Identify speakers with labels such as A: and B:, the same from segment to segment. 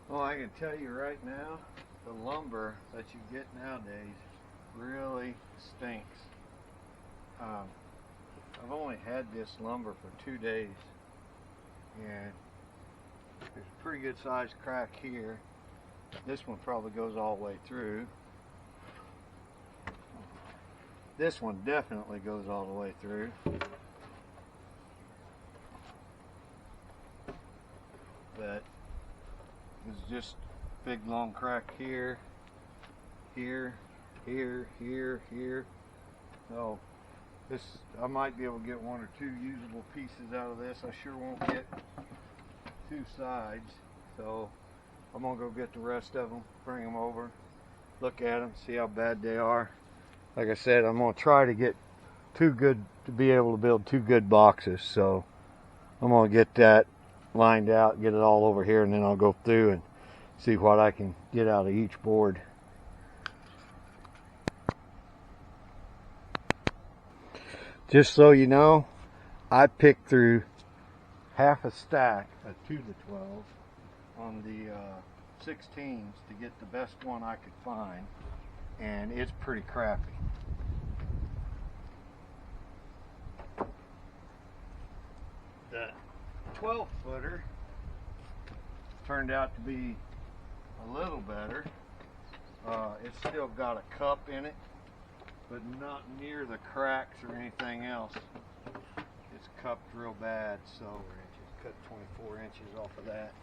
A: Well, I can tell you right now, the lumber that you get nowadays really stinks. I've only had this lumber for 2 days, and there's a pretty good sized crack here. This one probably goes all the way through. This one definitely goes all the way through. But it's just big long crack here, here, here, here, here. So this, I might be able to get 1 or 2 usable pieces out of this. I sure won't get 2 sides. So I'm gonna go get the rest of them, bring them over, look at them, see how bad they are. Like I said, I'm gonna try to get 2 good, to be able to build 2 good boxes. So I'm gonna get that lined out, get it all over here, and then I'll go through and see what I can get out of each board. Just so you know, I picked through half a stack of 2 to 12 on the 16s to get the best one I could find, and it's pretty crappy. The 12 footer turned out to be a little better. It's still got a cup in it, but not near the cracks or anything else. It's cupped real bad, so cut 24 inches off of that.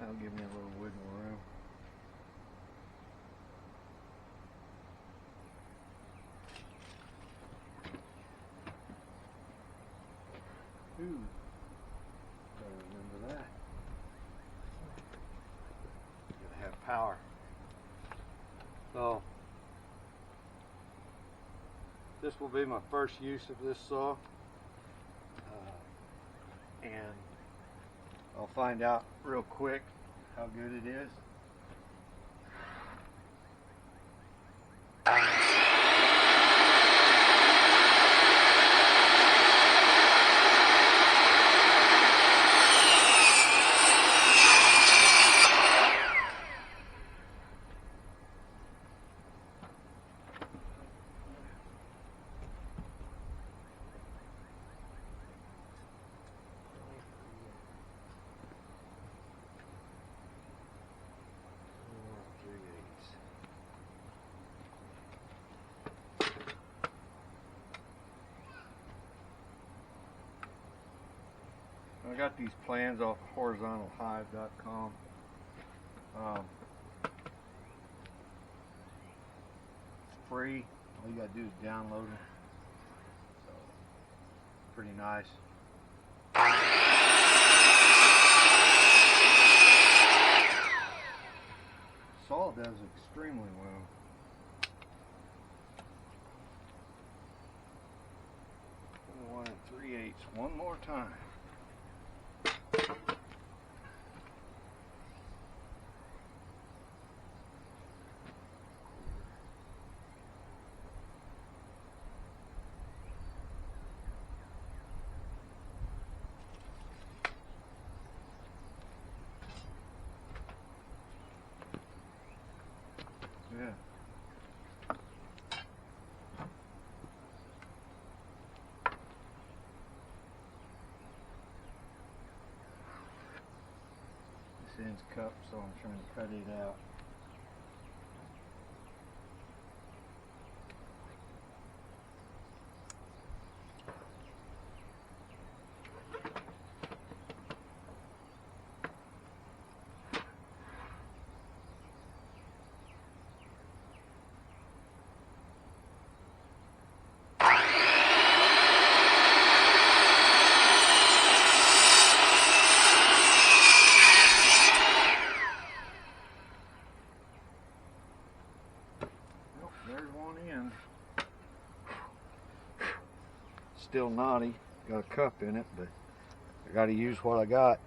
A: That'll give me a little wiggle room. Ooh, gotta remember that. Gotta have power. So this will be my first use of this saw, and I'll find out real quick how good it is. I got these plans off of horizontalhive.com. It's free. All you gotta do is download it. So, pretty nice. Saw does extremely well. 1 3/8. One more time. Yeah. This end's cupped, so I'm trying to cut it out. There's one in. Still knotty. Got a cup in it, but I got to use what I got.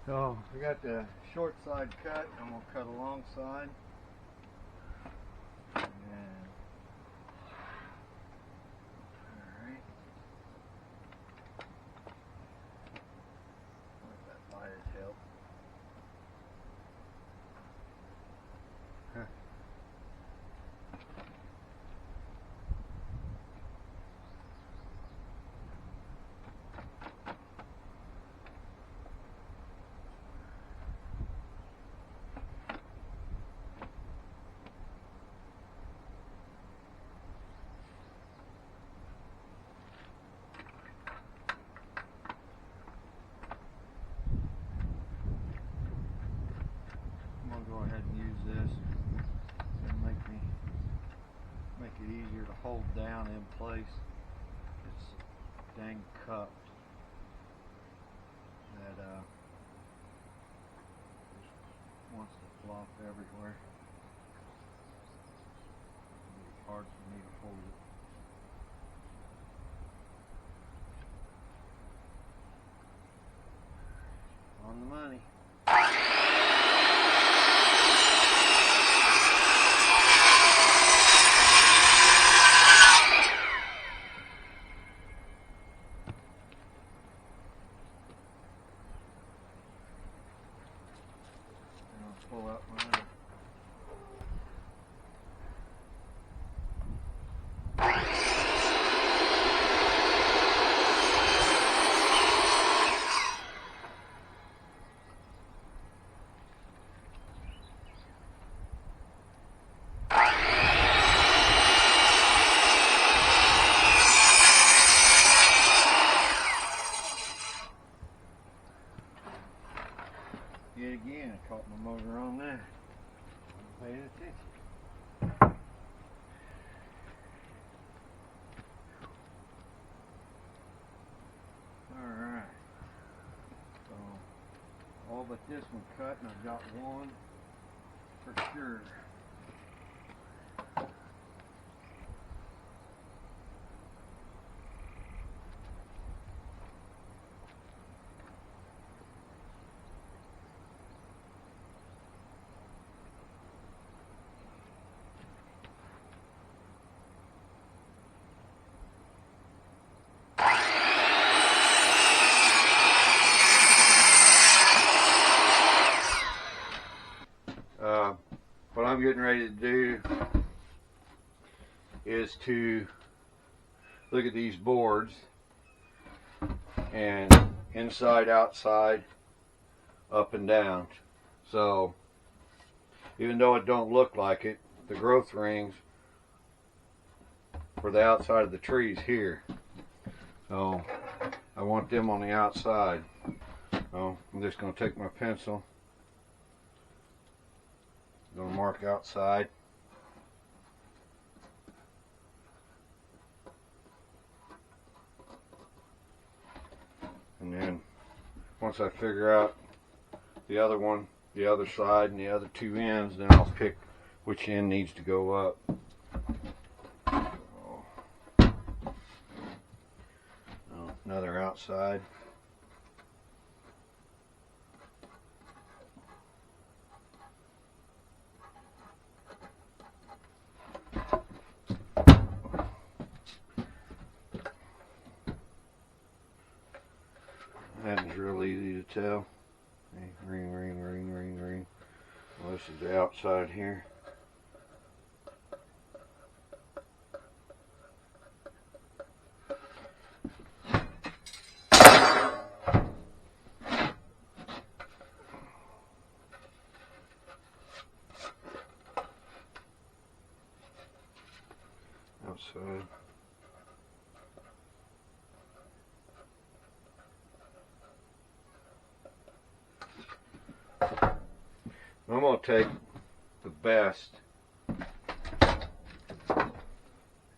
A: So I got the short side cut. I'm gonna cut a long side. And all right. That light has helped. this. It'll make it easier to hold down in place. It's dang cupped that just wants to flop everywhere. It's hard for me to hold it. On the money. Pull up my other. Yet again, I caught my motor on there. Paying attention. Alright. So, all but this one cut, and I've got one for sure. What I'm getting ready to do is to look at these boards and inside, outside, up and down. So even though it don't look like it, the growth rings for the outside of the trees here. So I want them on the outside. So I'm just going to take my pencil. I'm going to mark outside. And then once I figure out the other one, the other side, and the other two ends, then I'll pick which end needs to go up. So, another outside. That is real easy to tell. Ring, ring, ring, ring, ring. Well, this is the outside here. Outside. I'm going to take the best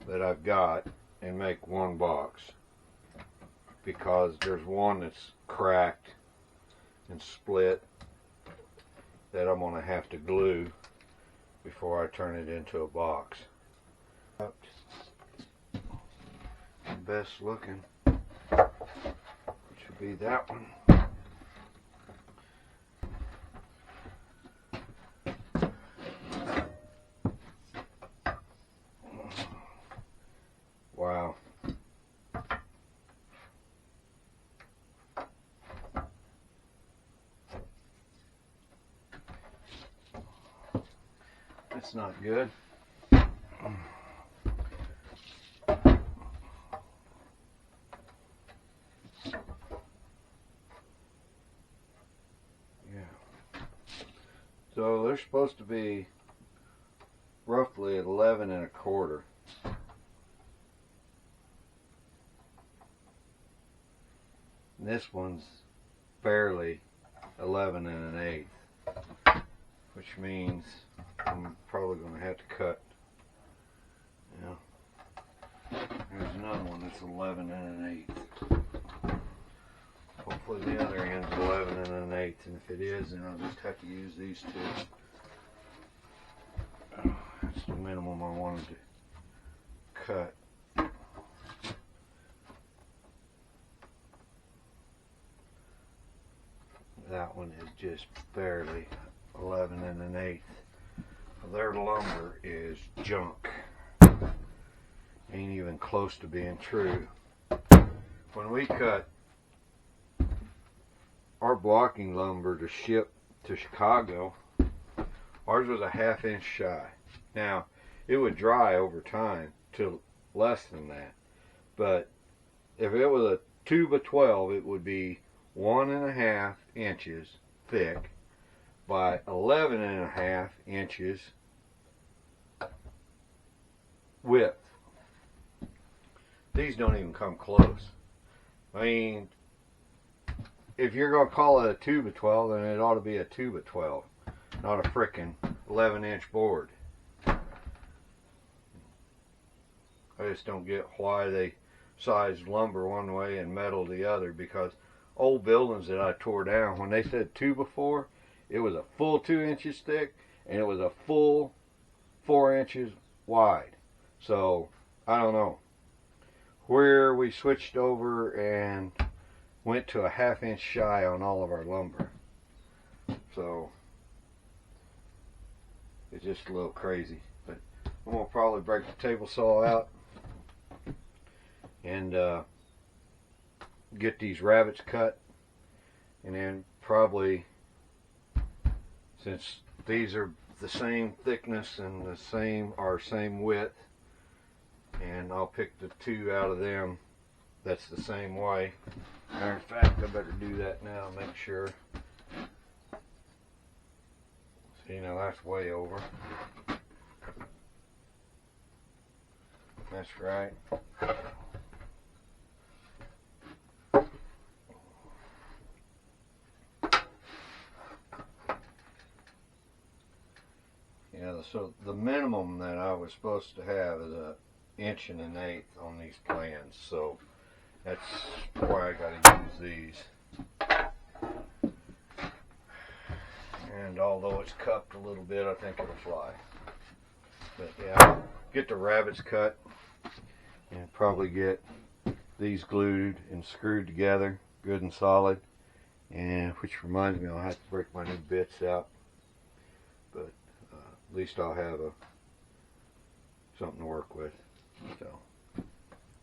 A: that I've got and make one box, because there's one that's cracked and split that I'm going to have to glue before I turn it into a box. The best looking should be that one. Wow. That's not good. Yeah. So they're supposed to be roughly 11 1/4. This one's barely 11 1/8. which means I'm probably going to have to cut. Yeah. There's another one that's 11 1/8. Hopefully the other end's 11 1/8, and if it is, then I'll just have to use these two. That's the minimum I wanted to cut. That one is just barely 11 1/8. Their lumber is junk. Ain't even close to being true. When we cut our blocking lumber to ship to Chicago, ours was a 1/2 inch shy. Now, it would dry over time to less than that. But if it was a 2x12, it would be 1.5 inches thick by 11.5 inches width. These don't even come close. I mean, if you're going to call it a 2x12, then it ought to be a 2x12, not a frickin' 11-inch board. I just don't get why they sized lumber one way and metal the other, because old buildings that I tore down, when they said 2 before, it was a full 2 inches thick and it was a full 4 inches wide. So I don't know where we switched over and went to a 1/2 inch shy on all of our lumber. So it's just a little crazy. But I'm gonna probably break the table saw out and get these rabbets cut, and then probably, since these are the same thickness and the same width, and I'll pick the 2 out of them that's the same way. Matter of fact, I better do that now, make sure. So, you know, that's way over. That's right. Yeah, so the minimum that I was supposed to have is a 1 1/8 on these plans, so that's why I got to use these. And although it's cupped a little bit, I think it'll fly. But yeah, I'll get the rabbets cut and probably get these glued and screwed together good and solid, and which reminds me, I'll have to break my new bits out, but at least I'll have something to work with. So